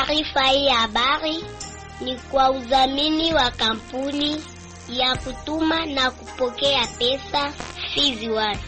Taarifa hii ya habari ni kwa udhamini wa kampuni ya kutuma na kupokea pesa Fizi One.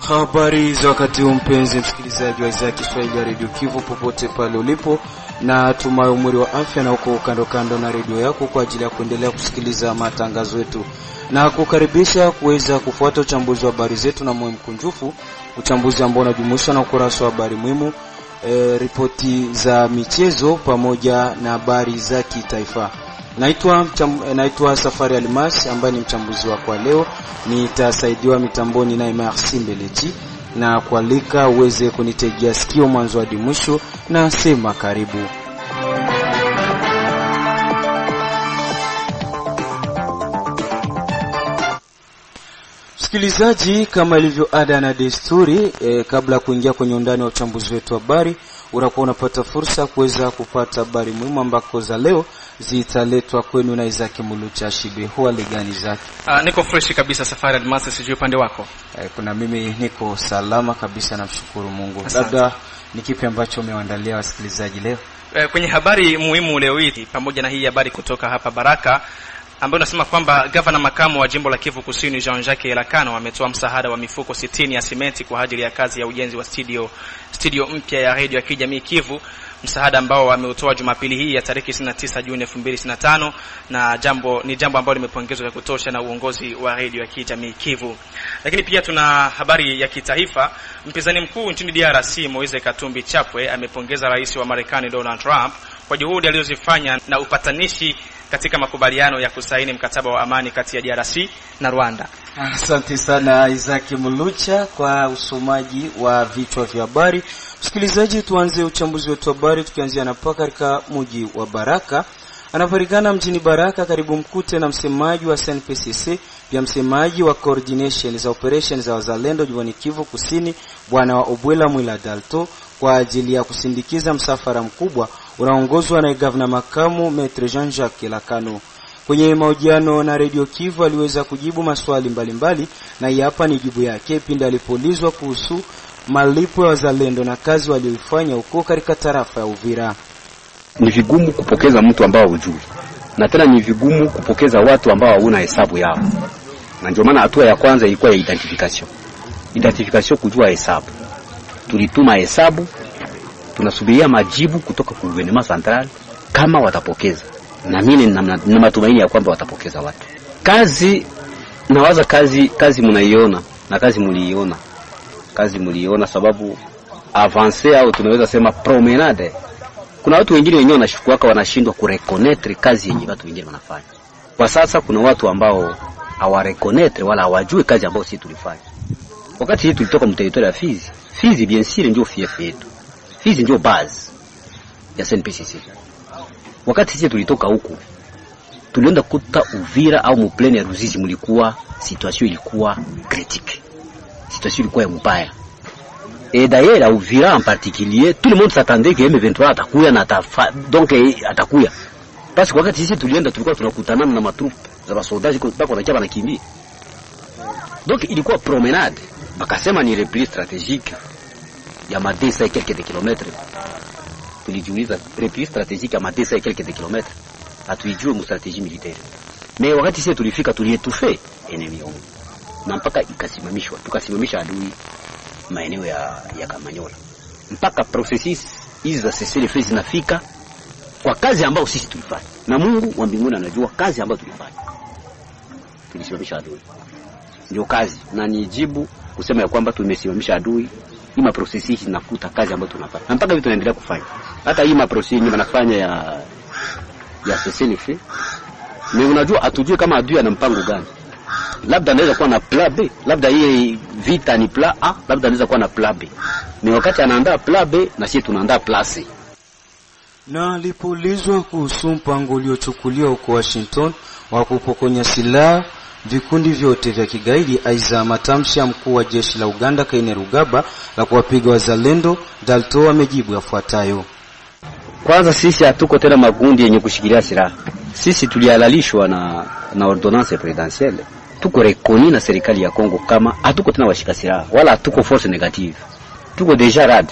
Habari za wakati huu mpenzi msikilizaji wa idhaa ya Kiswahili ya Radio Kivu popote pale ulipo, na tumai umri wa afya na uko kando kando na radio yako kwa ajili ya kuendelea kusikiliza matangazo yetu, na kukaribisha kuweza kufuata uchambuzi wa habari zetu na moyo mkunjufu, uchambuzi ambao unajumuisha na ukurasa wa habari muhimu, ripoti za michezo pamoja na habari za kitaifa. Naitwa Safari Almas ambaye ni mchambuzi wako kwa leo. Nitasaidiwa mitamboni na Merci Mbelechi, na kualika uweze kunitegea sikio mwanzo hadi mwisho, na sema karibu. Msikilizaji, kama ilivyo ada na desturi, kabla kuingia kwenye undani wa uchambuzi wetu wa habari, unakuwa unapata fursa kuweza kupata habari muhimu ambako za leo zitaletwa kwenu na Isaac Mulucha Shibe. Huwa ligani Isaac? Niko fresh kabisa Safari Almasi, sijui upande wako. Kuna mimi niko salama kabisa, namshukuru Mungu. Labda ni kipi ambacho umewaandalia wasikilizaji leo? Kwenye habari muhimu leo hii, pamoja na hii habari kutoka hapa Baraka ambayo nasema kwamba gavana makamu wa jimbo la Kivu Kusini Jean-Jacques Elakano ametoa msaada wa mifuko 60 ya simenti kwa ajili ya kazi ya ujenzi wa studio mpya ya radio ya kijamii Kivu, msaada ambao ameutoa Jumapili hii ya tarehe 29 Juni 2025, na ni jambo ambalo limepongezwa kwa kutosha na uongozi wa radio ya kijamii Kivu. Lakini pia tuna habari ya kitaifa. Mpinzani mkuu nchini DRC Moise Katumbi Chapwe amepongeza rais wa Marekani Donald Trump kwa juhudi alizozifanya na upatanishi katika makubaliano ya kusaini mkataba wa amani kati ya DRC na Rwanda. Asante sana Isaac Mulucha kwa usomaji wa vichwa vya habari. Msikilizaji, tuanze uchambuzi wetu wa habari tukianzia na paka katika mji wa Baraka. Anapatikana mjini Baraka karibu mkute na msemaji wa SNPCC, pia msemaji wa coordination za operations za wazalendo jimboni Kivu Kusini, bwana wa Obwela Mwila Dalto, kwa ajili ya kusindikiza msafara mkubwa unaongozwa na gavana makamu Maitre Jean-Jacques Elakano. Kwenye mahojiano na Radio Kivu aliweza kujibu maswali mbalimbali, na hapa ni jibu yake pindi alipoulizwa kuhusu malipo ya wazalendo na kazi walioifanya huko katika tarafa ya Uvira. Ni vigumu kupokeza mtu ambao hujui, na tena ni vigumu kupokeza watu ambao hauna hesabu yao. Na ndio maana hatua ya kwanza ilikuwa ya identification, kujua hesabu. Tulituma hesabu, tunasubiria majibu kutoka kwa gouvernement central kama watapokeza. Na mimi nina matumaini ya kwamba watapokeza watu. Kazi nawaza kazi mnaiona na kazi muliona sababu avance au tunaweza sema promenade. Kuna watu wengine wenyewe wanashukuaka wanashindwa kureconnectre kazi yenye watu wengine wanafanya. Kwa sasa kuna watu ambao hawareconnectre wala hawajui kazi ambayo sisi tulifanya. Wakati sisi tulitoka mteritoria ya Fizi bien sûr ndio fief yetu. Fizi ndio base ya SNPCC. Wakati sisi tulitoka huku, tulienda kuta Uvira au muplene ya Ruzizi, mulikuwa situation ilikuwa critique. Situation ilikuwa ya mbaya. Et d'ailleurs à Uvira en particulier, tout le monde s'attendait que M23 atakuya na atakuya. Parce que wakati sisi tulienda tulikuwa tunakutana na matrupe za basoldaji kwa sababu wanakia wanakimbia. Donc ilikuwa promenade. Bakasema ni repli stratégique ya madesa ya quelques kilomètres. Tulijiuliza repli stratégique ya madesa ya quelques kilomètres. Hatuijue mu stratégie militaire. Mais wakati sisi tulifika tulietufe enemy wangu. Na mpaka ikasimamishwa. Tukasimamisha adui maeneo ya Kamanyola. Mpaka processes hizi za cessez-le-feu zinafika kwa kazi ambayo sisi tulifanya. Na Mungu wa mbinguni anajua kazi ambayo tulifanya. Tulisimamisha adui. Ndio kazi. Na nijibu kusema ya kwamba tumesimamisha adui, hii processes zinafuta kazi ambayo tunafanya. Na mpaka vitu tunaendelea kufanya. Hata hii processes yenyewe wanafanya ya cessez-le-feu. Mais unajua atujue kama adui ana mpango gani. Labda anaweza kuwa na plan B, labda hii vita ni plan A, labda anaweza kuwa na plan B. Ni wakati anaandaa plan B na sisi tunaandaa plan C. Na alipoulizwa kuhusu mpango uliochukuliwa huko Washington wa kupokonya silaha vikundi vyote vya kigaidi, aiza matamshi ya mkuu wa jeshi la Uganda Kainerugaba la kuwapiga wazalendo, Dalto amejibu yafuatayo. Kwanza sisi hatuko tena makundi yenye kushikilia silaha. Sisi tulihalalishwa na ordonnance presidentielle. Tuko rekoni na serikali ya Kongo kama hatuko tena washika silaha wala hatuko force négative. Tuko deja RAD.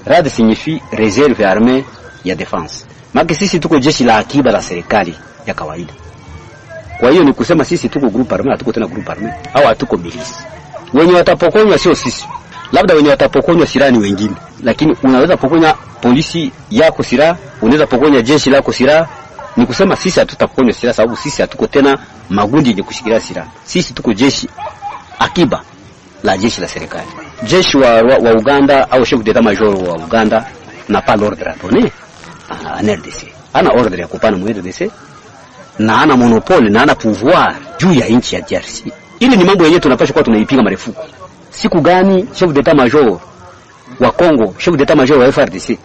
RAD signifie réserve armée ya défense. Maki sisi tuko jeshi la akiba la serikali ya kawaida. Kwa hiyo ni kusema sisi tuko group armé, hatuko tena group armé au hatuko milice. Wenye watapokonywa sio sisi. Labda wenye watapokonywa silaha ni wengine. Lakini unaweza pokonya polisi yako silaha, unaweza pokonya jeshi lako silaha. Ni kusema sisi hatutapokonywa silaha sababu sisi hatuko tena magundi yenye kushikilia silaha. Sisi tuko jeshi akiba la jeshi la serikali. Jeshi wa Uganda au chef d'état major wa Uganda n'a pas l'ordre à donner à RDC. Ana ordre ya kupana mu RDC na ana monopole na ana pouvoir juu ya nchi ya DRC. Ili ni mambo yenyewe tunapaswa kwa tunaipiga marufuku. Siku gani chef d'état major wa Kongo, chef d'état major wa FRDC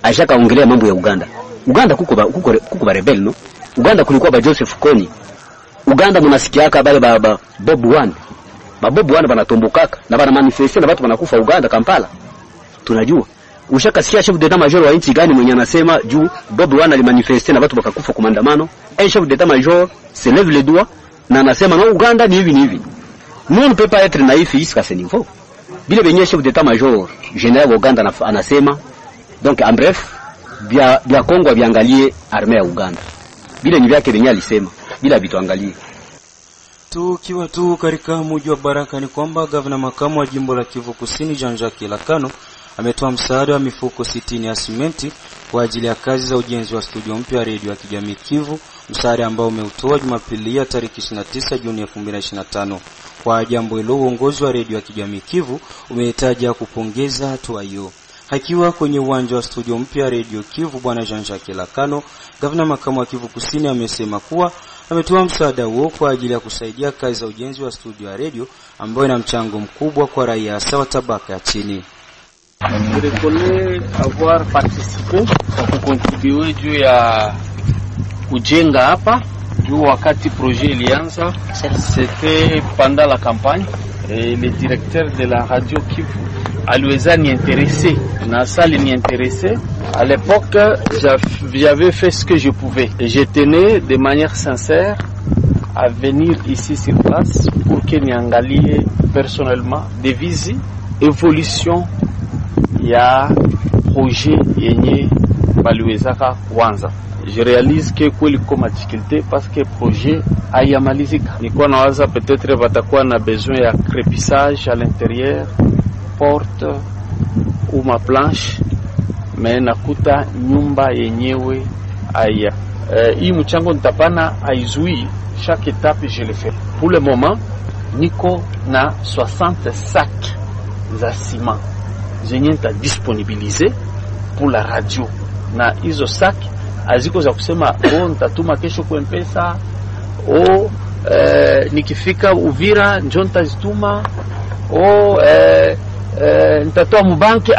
ashaka ongelea mambo ya Uganda? Uganda kuko ba rebel no? Uganda kulikuwa ba Joseph Kony. Uganda mnasikiaka bale ba Bob Wine. Ba Bob Wine banatombokaka na bana manifeste na watu wanakufa Uganda Kampala. Tunajua. Ushakasikia chef d'état major wa nchi gani mwenye anasema juu Bob Wine alimanifeste na watu wakakufa kwa maandamano? Chef d'état major se lève les doigts na anasema no Uganda ni hivi ni hivi. Nous ne peut pas être naïf jusqu'à ce niveau. Bile benye chef d'état major général Uganda anasema donc en bref bia Kongo biangalie armée ya Uganda. Bile ni vyake benye alisema bila bituangalie. Tukiwa tu katika mji wa Baraka ni kwamba gavana makamu wa jimbo la Kivu Kusini Jean-Jacques Elakano ametoa msaada wa mifuko 60 ya simenti kwa ajili ya kazi za ujenzi wa studio mpya ya redio ya kijamii Kivu, msaada ambao umeutoa Jumapili ya tarehe 29 Juni 2025. Kwa jambo hilo uongozi wa redio ya kijamii Kivu umehitaji kupongeza hatua hiyo. Akiwa kwenye uwanja wa studio mpya ya redio Kivu, bwana Jean-Jacques Elakano, gavana makamu wa Kivu Kusini amesema kuwa ametoa msaada huo kwa ajili ya kusaidia kazi za ujenzi wa studio ya redio ambayo ina mchango mkubwa kwa raia sawa tabaka ya chini. Je reconnais avoir participé kwa kucontribuer juu ya kujenga hapa juu wakati projet ilianza. C'était pendant la campagne et le directeur de la radio Kivu aliweza ni intéressé na sali ni intéressé. À l'époque, j'avais fait ce que je pouvais et je tenais de manière sincère à venir ici sur place pour que niangalie personnellement des visites évolution ya projet yenye baliwezaka kuanza. Je réalise que kweli koma difficulté parce que projet hayamalizika. Niko nawaza peut-être watakuwa na besoin ya crépissage à l'intérieur, porte ou ma planche, mais nakuta nyumba yenyewe haya. Hii mchango nitapana haizui, chaque étape je le fais. Pour le moment, niko na 60 sacs za ciment zenye nita disponibiliser pour la radio. Na hizo saki aziko za kusema nitatuma kesho kwa M-Pesa nikifika Uvira njo nitazituma nitatoa mbanki.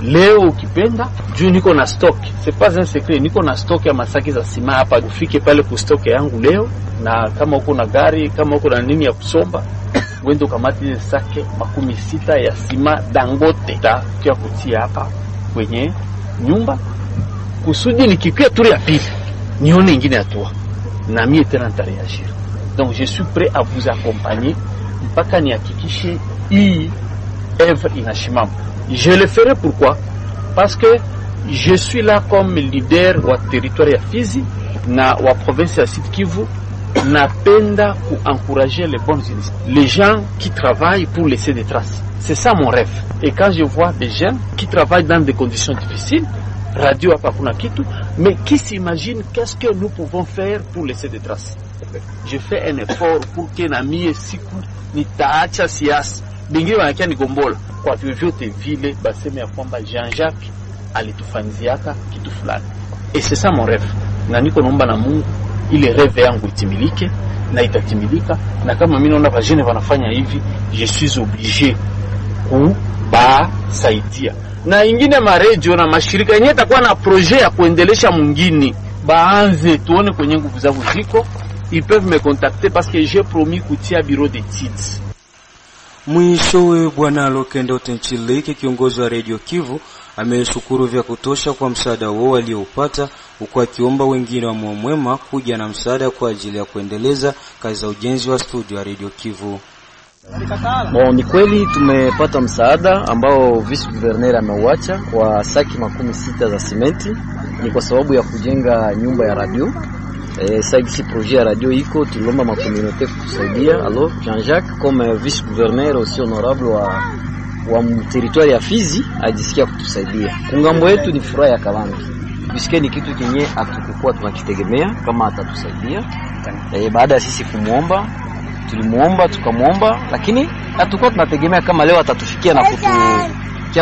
Leo ukipenda juu niko na stock, c'est pas un secret, niko na stock ya masaki za sima hapa. Ufike pale ku stock yangu leo, na kama uko na gari, kama uko na nini ya kusomba, wendo kamati ile sake 60 ya sima Dangote kia kutia hapa kwenye nyumba kusudi nikikia turi ya pili nione ingine hatua na mie tena nitareagir. Donc je suis prêt à vous accompagner mpaka nihakikishe hii œuvre inashimama. Je le ferai pourquoi? Parce que je suis là comme leader wa territoire ya Fizi na wa province ya Sud Kivu. Napenda ku encourager les bonnes initiatives, les gens qui travaillent pour laisser des traces. C'est ça mon rêve. Et quand je vois des gens qui travaillent dans des conditions difficiles, radio hapa kuna kitu, mais qui s'imaginent qu'est-ce que nous pouvons faire pour laisser des traces. Je fais un effort pour que na mie siku nitaacha siasa bingine wanakia nigombola kwa vyovyote vile baseme ya kwamba Jean-Jacques alitufanyiziaka kitu fulani. Et c'est ça mon rêve. Na niko naomba na Mungu ile rêve yangu itimilike na itatimilika. Na kama mimi naona vajene wanafanya hivi, je suis obligé kubasaidia. Na ingine maredio na mashirika yenyewe takuwa na projet ya kuendelesha mwingine, baanze tuone kwenye nguvu zao ziko. Ils peuvent me contacter parce que j'ai promis kutia bureau d'études. Mwishowe Bwana Lokendo Tenchileke, kiongozi wa Radio Kivu, ameshukuru vya kutosha kwa msaada wao aliopata, huku akiomba wengine wa mwema kuja na msaada kwa ajili ya kuendeleza kazi za ujenzi wa studio ya Radio Kivu. Ni kweli tumepata msaada ambao vice gouverneur ameuacha kwa saki 60 za simenti, ni kwa sababu ya kujenga nyumba ya radio. Sasa projet ya radio iko, tulomba ma communauté kutusaidia. Alors Jean-Jacques comme vice gouverneur aussi honorable wa territoire ya Fizi ajisikia kutusaidia. Kungambo yetu ni furaha ya Kalangi. Bisikia ni kitu kinye atakuwa tunakitegemea kama atatusaidia. Baada ya sisi kumuomba, tulimuomba tukamuomba, lakini hatakuwa tunategemea kama leo atatufikia na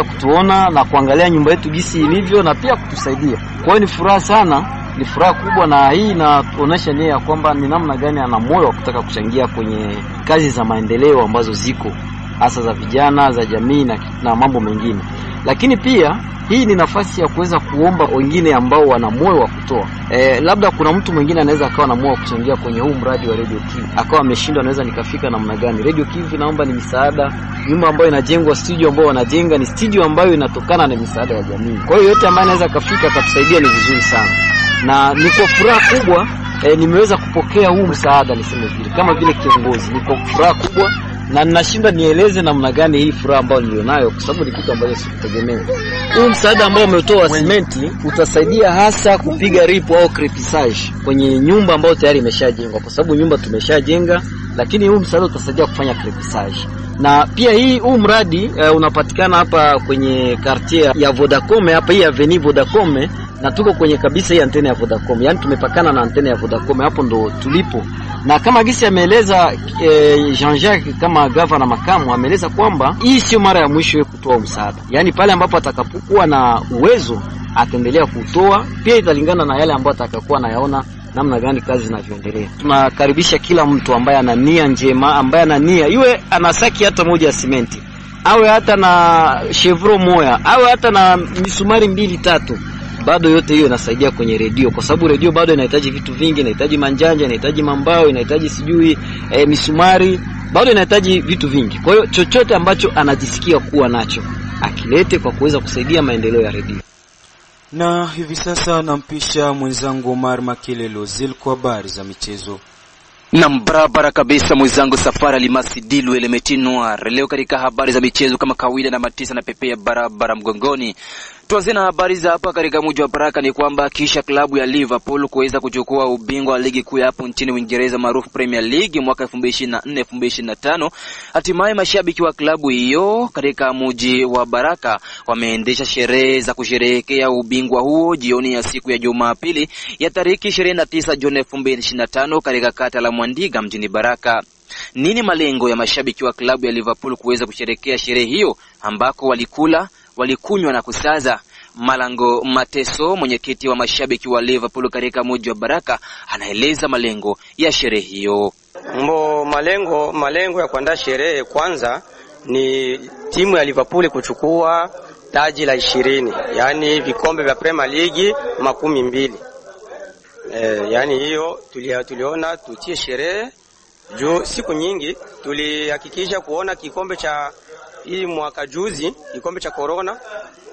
kutuona na kuangalia nyumba yetu jinsi ilivyo na pia kutusaidia. Kwa hiyo ni furaha sana, ni furaha kubwa, na hii inaonyesha nia ya kwamba ni namna gani ana moyo wa kutaka kuchangia kwenye kazi za maendeleo ambazo ziko hasa za vijana, za jamii na mambo mengine. Lakini pia hii ni nafasi ya kuweza kuomba wengine ambao wana moyo wa kutoa. Labda kuna mtu mwingine anaweza akawa na moyo wa kuchangia kwenye huu mradi wa Radio Kivu, akawa ameshindwa anaweza nikafika namna gani. Radio Kivu naomba ni misaada. Nyumba ambayo inajengwa, studio ambayo wanajenga ni studio ambayo inatokana na misaada ya jamii. Kwa hiyo yote ambaye anaweza kafika akatusaidia ni vizuri sana. Na ni kwa furaha kubwa nimeweza kupokea huu msaada, niseme vile kama vile kiongozi. Ni kwa furaha kubwa na ninashinda nieleze namna gani hii furaha ambayo nilionayo, kwa sababu ni kitu ambacho sikutegemea. Huu msaada ambao umetoa simenti utasaidia hasa kupiga ripu au crepissage kwenye nyumba ambayo tayari imeshajengwa, kwa sababu nyumba tumeshajenga, lakini huu msaada utasaidia kufanya crepissage. Na pia huu mradi unapatikana hapa kwenye quartier ya Vodacom, hapa hii avenue Vodacom, na tuko kwenye kabisa hii antena ya Vodacom. Yaani tumepakana na antena ya Vodacom, hapo ndo tulipo. Na kama gisi ameeleza Jean-Jacques kama gavana makamu, ameeleza kwamba hii sio mara ya mwisho kutoa msaada. Yaani pale ambapo atakapokuwa na uwezo ataendelea kutoa, pia italingana na yale ambayo atakayokuwa nayaona namna gani kazi zinavyoendelea. Tunakaribisha kila mtu ambaye ana nia njema, ambaye ana nia, iwe ana saki hata moja ya simenti, awe hata na chevro moja, awe hata na misumari 2-3, bado yote hiyo inasaidia kwenye redio, kwa sababu redio bado inahitaji vitu vingi, inahitaji manjanja, inahitaji mambao, inahitaji misumari, bado inahitaji vitu vingi. Kwa hiyo chochote ambacho anajisikia kuwa nacho akilete kwa kuweza kusaidia maendeleo ya redio. Na hivi sasa nampisha mwenzangu Omar Makelelo Zil kwa habari za michezo. Na barabara kabisa mwenzangu Safari Alimasi Dilu Elementi Noir. Leo katika habari za michezo kama kawaida na Matisa na Pepea barabara mgongoni. Tuanze na habari za hapa katika mji wa Baraka ni kwamba kisha klabu ya Liverpool kuweza kuchukua ubingwa wa ligi kuu hapo nchini Uingereza maarufu Premier League mwaka 2024-2025, hatimaye mashabiki wa klabu hiyo katika mji wa Baraka wameendesha sherehe za kusherehekea ubingwa huo jioni ya siku ya Jumapili ya tariki 29 Juni 2025 katika kata la Mwandiga mjini Baraka. Nini malengo ya mashabiki wa klabu ya Liverpool kuweza kusherehekea sherehe hiyo ambako walikunywa na kusaza? Malango Mateso, mwenyekiti wa mashabiki wa Liverpool katika mji wa Baraka, anaeleza malengo ya sherehe hiyo. Malengo ya kuandaa sherehe kwanza ni timu ya Liverpool kuchukua taji la 20, yani vikombe vya Premier League 12. Yani hiyo tuliona tutie sherehe juu siku nyingi tulihakikisha kuona kikombe cha hii mwaka juzi, kikombe cha corona.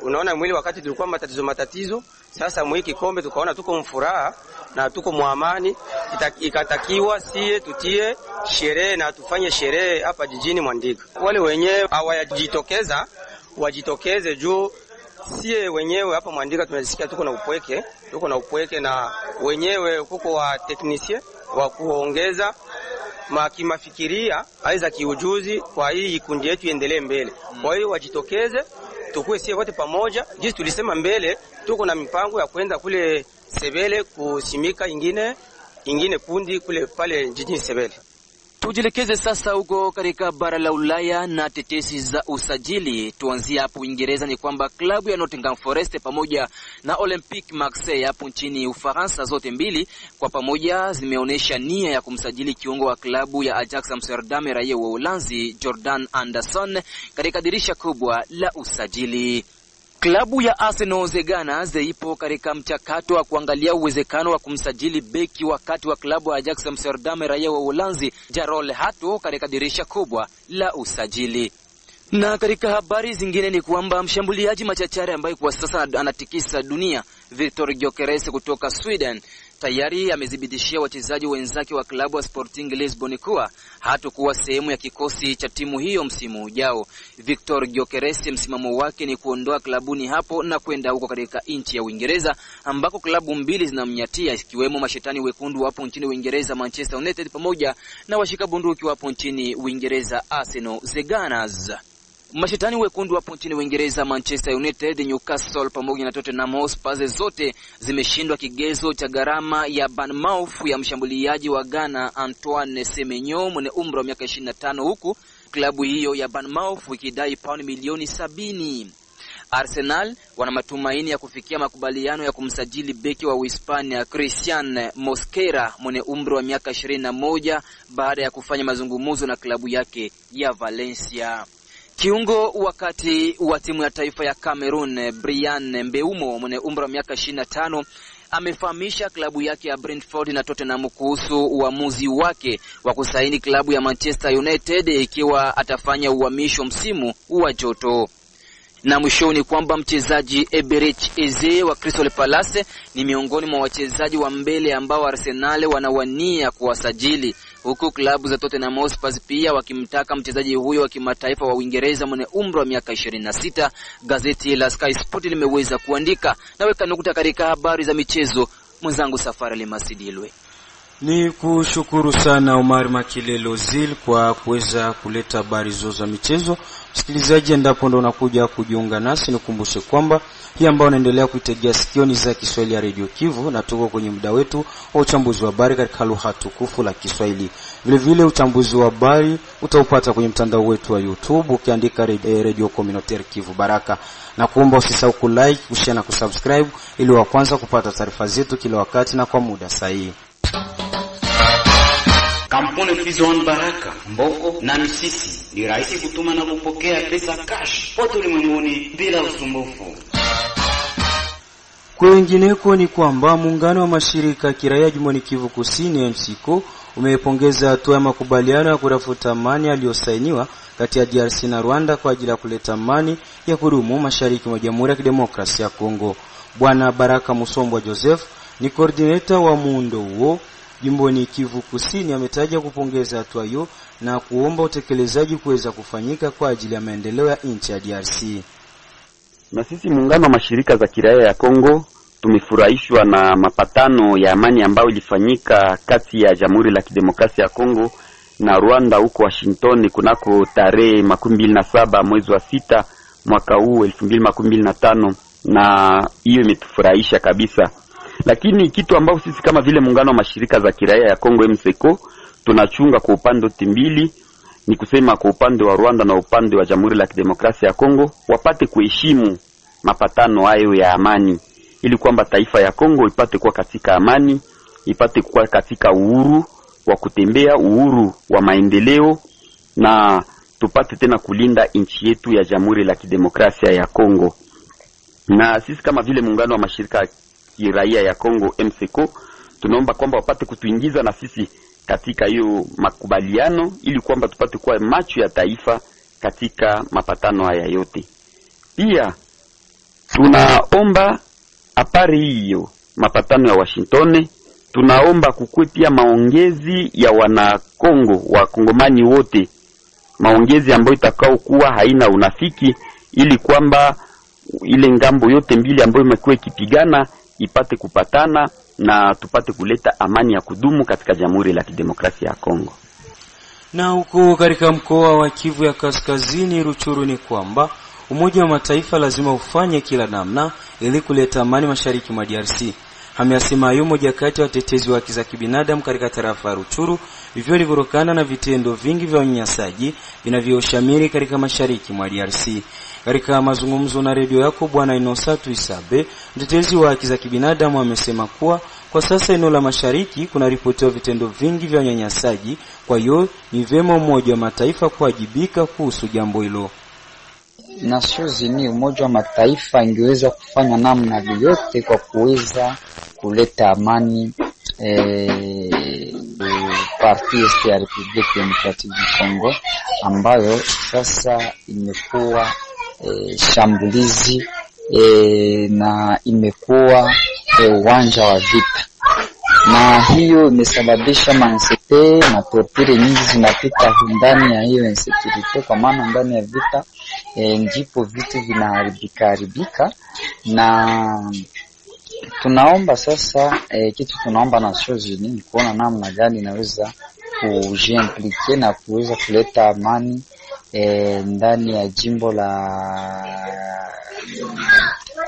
Unaona mwili wakati tulikuwa matatizo, sasa mwiki kikombe tukaona tuko mfuraha na tuko muamani, ikatakiwa sie tutie sherehe na tufanye sherehe hapa jijini Mwandiga. Wale wenyewe hawajitokeza wajitokeze juu sie wenyewe hapa Mwandiga tunasikia tuko na upweke na wenyewe huko wa technicien wa kuongeza mafikiria aiza kiujuzi kwa hii kundi yetu iendelee mbele. Kwa hiyo wajitokeze, tukue sie wote pamoja. Jinsi tulisema mbele, tuko na mipango ya kwenda kule Sebele kusimika ingine kundi kule pale jijini Sebele. Tujielekeze sasa huko katika bara la Ulaya na tetesi za usajili. Tuanzie hapo Uingereza, ni kwamba klabu ya Nottingham Forest pamoja na Olympique Marseille hapo nchini Ufaransa, zote mbili kwa pamoja zimeonyesha nia ya kumsajili kiungo wa klabu ya Ajax Amsterdam raia wa Uholanzi Jordan Anderson katika dirisha kubwa la usajili. Klabu ya Arsenal The Gunners ipo katika mchakato wa kuangalia uwezekano wa kumsajili beki wakati wa klabu ya Ajax Amsterdam raia wa Uholanzi Jarol Hato katika dirisha kubwa la usajili. Na katika habari zingine ni kwamba mshambuliaji machachari ambaye kwa sasa anatikisa dunia Victor Gyökeres kutoka Sweden tayari amezibidishia wachezaji wenzake wa klabu ya Sporting Lisbon kuwa hatakuwa sehemu ya kikosi cha timu hiyo msimu ujao. Victor Gyökeres msimamo wake ni kuondoa klabuni hapo na kwenda huko katika nchi ya Uingereza ambako klabu mbili zinamnyatia, ikiwemo mashetani wekundu hapo nchini Uingereza Manchester United pamoja na washika bunduki hapo nchini Uingereza Arsenal The Gunners. Mashetani wekundu hapo nchini Uingereza Manchester United, Newcastle pamoja na Tottenham Hotspur zote zimeshindwa kigezo cha gharama ya Bournemouth ya mshambuliaji wa Ghana Antoine Semenyo mwenye umri wa miaka 25, huku klabu hiyo ya Bournemouth ikidai pauni milioni 70. Arsenal wana matumaini ya kufikia makubaliano ya kumsajili beki wa Uhispania Christian Mosquera mwenye umri wa miaka 21 baada ya kufanya mazungumzo na klabu yake ya Valencia. Kiungo wakati wa timu ya taifa ya Cameroon Brian Mbeumo mwenye umri wa miaka 25 amefahamisha klabu yake ya Brentford na Tottenham kuhusu uamuzi wake wa kusaini klabu ya Manchester United ikiwa atafanya uhamisho msimu wa joto. Na mwisho ni kwamba mchezaji Eberechi Eze wa Crystal Palace ni miongoni mwa wachezaji wa mbele ambao Arsenal wanawania kuwasajili, huku klabu za Tottenham Hotspur pia wakimtaka mchezaji huyo wa kimataifa wa Uingereza mwenye umri wa miaka 26. Gazeti la Sky Sport limeweza kuandika. Naweka nukta katika habari za michezo. Mwenzangu Safari Limasidilwe. Ni kushukuru sana Omar Makilelo Zil kwa kuweza kuleta habari zote za michezo. Msikilizaji, endapo ndo unakuja kujiunga nasi, nikumbushe kwamba hii ambao unaendelea kuitegea sikio ni za Kiswahili ya Radio Kivu, na tuko kwenye muda wetu wa uchambuzi wa habari katika lugha tukufu la Kiswahili. Vile vile uchambuzi wa habari utaupata kwenye mtandao wetu wa YouTube ukiandika Radio Communautaire Kivu Baraka, na kuomba usisahau kulike, kushare na kusubscribe ili wa kwanza kupata taarifa zetu kila wakati na kwa muda sahihi. Kampuni Fizon Baraka, Mboko na Misisi ni rahisi kutuma na kupokea pesa cash pote ulimwenguni bila usumbufu. Kwingineko ni kwamba muungano wa mashirika kiraia jimboni Kivu Kusini MCCO umepongeza hatua ya makubaliano ya kutafuta amani yaliyosainiwa kati ya DRC na Rwanda kwa ajili ya kuleta amani ya kudumu mashariki mwa Jamhuri ya Kidemokrasia ya Kongo. Bwana Baraka Musombwa Joseph ni coordinator wa muundo huo jimboni Kivu Kusini, ametaja kupongeza hatua hiyo na kuomba utekelezaji kuweza kufanyika kwa ajili ya maendeleo ya nchi ya DRC. Na sisi muungano wa mashirika za kiraia ya Kongo tumefurahishwa na mapatano ya amani ambayo ilifanyika kati ya Jamhuri la Kidemokrasia ya Kongo na Rwanda huko Washington kunako tarehe 27 mwezi wa 6 mwaka huu 2025, na hiyo imetufurahisha kabisa. Lakini kitu ambao sisi kama vile muungano wa mashirika za kiraia ya Kongo MCCO tunachunga kwa upande wote mbili, ni kusema kwa upande wa Rwanda na upande wa Jamhuri la Kidemokrasia ya Kongo wapate kuheshimu mapatano hayo ya amani, ili kwamba taifa ya Kongo ipate kuwa katika amani, ipate kuwa katika uhuru wa kutembea, uhuru wa maendeleo, na tupate tena kulinda nchi yetu ya Jamhuri la Kidemokrasia ya Kongo. Na sisi kama vile muungano wa mashirika kiraia ya Kongo MCCO tunaomba kwamba wapate kutuingiza na sisi katika hiyo makubaliano, ili kwamba tupate kuwa macho ya taifa katika mapatano haya yote. Pia tunaomba apari hiyo mapatano ya Washington, tunaomba kukue pia maongezi ya wana Kongo wa Kongomani wote, maongezi ambayo itakao kuwa haina unafiki, ili kwamba ile ngambo yote mbili ambayo imekuwa ikipigana ipate kupatana na tupate kuleta amani ya kudumu katika Jamhuri la Kidemokrasia ya Kongo. Na huko katika mkoa wa Kivu ya Kaskazini Ruchuru ni kwamba Umoja wa Mataifa lazima ufanye kila namna ili kuleta amani mashariki mwa DRC. Amesema hayo moja kati ya watetezi wa haki za kibinadamu katika tarafa ya Ruchuru vivyo livorokana na vitendo vingi vya unyanyasaji vinavyoshamiri katika mashariki mwa DRC. Katika mazungumzo na redio yako Bwana Inosatu Isabe, mtetezi wa haki za kibinadamu amesema kuwa kwa sasa eneo la mashariki kuna ripotiwa vitendo vingi vya unyanyasaji, kwa hiyo ni vyema Umoja wa Mataifa kuwajibika kuhusu jambo hilo. Nations Unies, Umoja wa Mataifa ingeweza kufanya namna yoyote kwa kuweza kuleta amani parti ya Republique Democratique du Congo ambayo sasa imekuwa shambulizi na imekuwa uwanja wa vita, na hiyo imesababisha mansete na torture nyingi zinapita ndani ya hiyo insecurity, kwa maana ndani ya vita ndipo vitu vinaharibika. Na tunaomba sasa kitu tunaomba na Nations Unies kuona namna gani inaweza kujiimplike na kuweza kuleta amani ndani ya jimbo la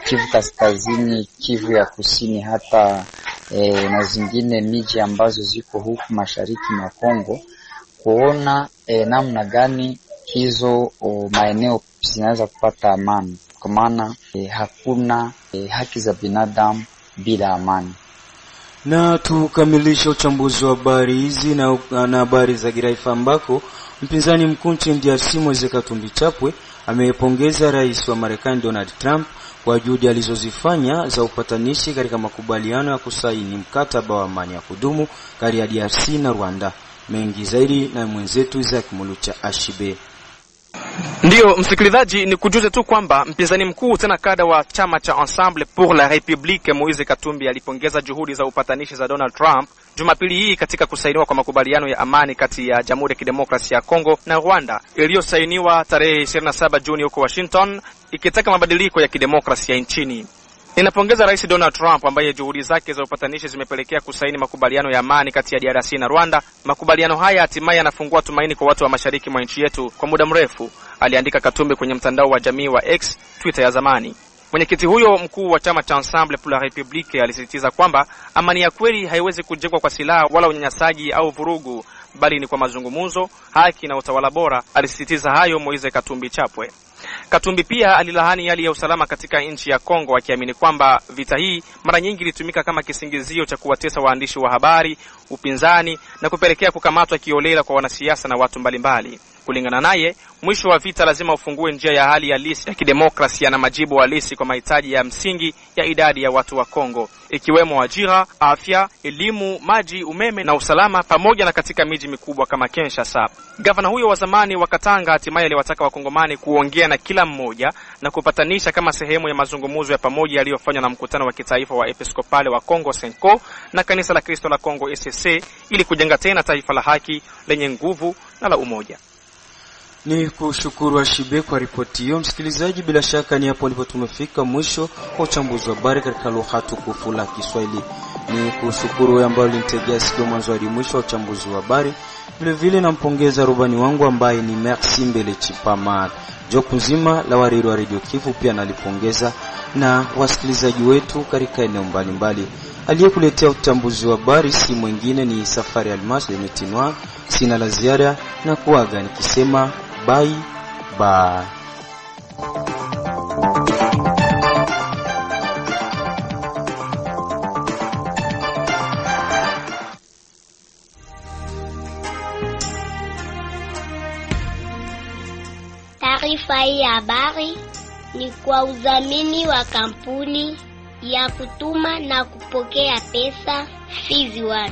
Kivu Kaskazini, Kivu ya Kusini, hata na zingine miji ambazo ziko huku mashariki mwa Kongo, kuona namna gani hizo maeneo zinaweza kupata amani, kwa maana hakuna haki za binadamu bila amani. Na tukamilisha uchambuzi wa habari hizi na habari za kiraifa ambako mpinzani mkuu nchini DRC Moise Katumbi Chapwe amepongeza rais wa Marekani Donald Trump kwa juhudi alizozifanya za upatanishi katika makubaliano ya kusaini mkataba wa amani ya kudumu kati ya DRC na Rwanda. Mengi zaidi na mwenzetu Isaac Mulucha Ashibe. Ndiyo msikilizaji, ni kujuze tu kwamba mpinzani mkuu tena kada wa chama cha Ensemble pour la République Moise Katumbi alipongeza juhudi za upatanishi za Donald Trump Jumapili hii katika kusainiwa kwa makubaliano ya amani kati ya Jamhuri ya Kidemokrasia ya Kongo na Rwanda iliyosainiwa tarehe 27 Juni huko Washington, ikitaka mabadiliko ya kidemokrasia nchini. Ninapongeza Rais Donald Trump ambaye juhudi zake za upatanishi zimepelekea kusaini makubaliano ya amani kati ya DRC na Rwanda. Makubaliano haya hatimaye yanafungua tumaini kwa watu wa mashariki mwa nchi yetu kwa muda mrefu, aliandika Katumbi kwenye mtandao wa jamii wa X, Twitter ya zamani. Mwenyekiti huyo mkuu wa chama cha Ensemble pour la République alisisitiza kwamba amani ya kweli haiwezi kujengwa kwa silaha wala unyanyasaji au vurugu, bali ni kwa mazungumzo, haki na utawala bora. Alisisitiza hayo Moise Katumbi Chapwe. Katumbi pia alilahani hali ya usalama katika nchi ya Kongo, akiamini kwamba vita hii mara nyingi ilitumika kama kisingizio cha kuwatesa waandishi wa habari, upinzani na kupelekea kukamatwa kiolela kwa wanasiasa na watu mbalimbali. Kulingana naye, mwisho wa vita lazima ufungue njia ya hali halisi ya kidemokrasia na majibu halisi kwa mahitaji ya msingi ya idadi ya watu wa Kongo, ikiwemo ajira, afya, elimu, maji, umeme na usalama, pamoja na katika miji mikubwa kama Kinshasa. Gavana huyo wa zamani wa Katanga hatimaye aliwataka wakongomani kuongea na kila mmoja na kupatanisha kama sehemu ya mazungumzo ya pamoja yaliyofanywa na mkutano wa kitaifa wa Episkopale wa Kongo Senko na kanisa la Kristo la Kongo ECC, ili kujenga tena taifa la haki lenye nguvu na la umoja. Ni kushukuru Ashibe kwa ripoti hiyo. Msikilizaji, bila shaka ni hapo ndipo tumefika mwisho kwa uchambuzi wa habari katika lugha tukufu la Kiswahili. Ni kushukuru wewe ambaye ulinitegea sikio mwanzo hadi mwisho wa uchambuzi wa habari. Vile vile nampongeza rubani wangu ambaye ni Merci Mbele Chipama. Joku nzima la wariri wa Radio Kivu pia nalipongeza, na wasikilizaji wetu katika eneo mbalimbali. Aliyekuletea uchambuzi wa habari si mwingine ni Safari Almas Lemetinwa. Sina la ziada na kuaga nikisema bye bye. Taarifa hii ya habari ni kwa udhamini wa kampuni ya kutuma na kupokea pesa Fizi One.